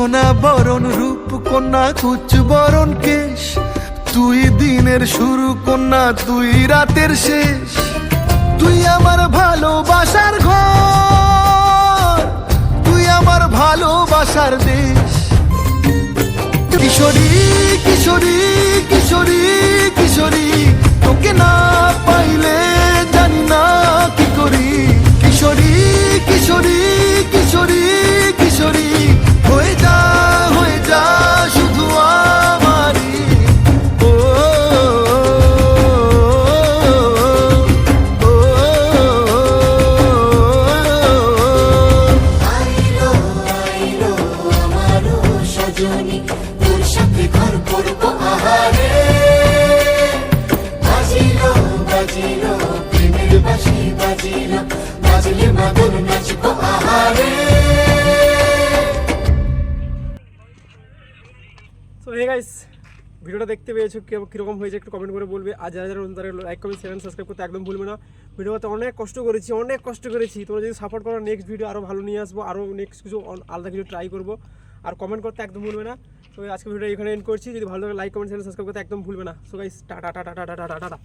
সোনা বরণ রূপ কন্যা কুচ বরণ কেশ, তুই দিনের শুরু কন্যা তুই রাতের শেষ। তুই আমার ভালোবাসার ঘর, তুই আমার ভালোবাসার দেশ। কিশোরী কিশোরী কিশোরী কিশোরী, তোকে না পাইলে জানি না কি করি। কিশোরী কিশোরী কিশোরী কিশোরী, হয়ে যা শুধু আমারই। ও আইলো আইলো আমারও সজনী, তোর সাথে ঘর করবো আহারে। বাজিলো বাজিলো প্রেমের বাঁশি বাজিলো, বাজলে মাদল নাচবো আহারে। সো হে গাইস, ভিডিওটা দেখতে পেয়েছো কীরকম হয়েছে একটু কমেন্ট করে বলবে। আর যারা যারা তারা লাইক কমেন্ট শেয়ার সাবস্ক্রাইব করতে একদম ভুলবে না। ভিডিওতে অনেক কষ্ট করেছি। তোমরা যদি সাপোর্ট করো নেক্সট ভিডিও আরও ভালো নিয়ে আসবো, আরও নেক্সট কিছু আলাদা কিছু ট্রাই করবো। আর কমেন্ট করতে একদম ভুলবে না। তো আজকে ভিডিও এখানে এন্ড করছি। যদি ভালো লাগে লাইক কমেন্ট শেয়ার সাবস্ক্রাইব করতে একদম ভুলবে না। So guys tata tata tata tata tata.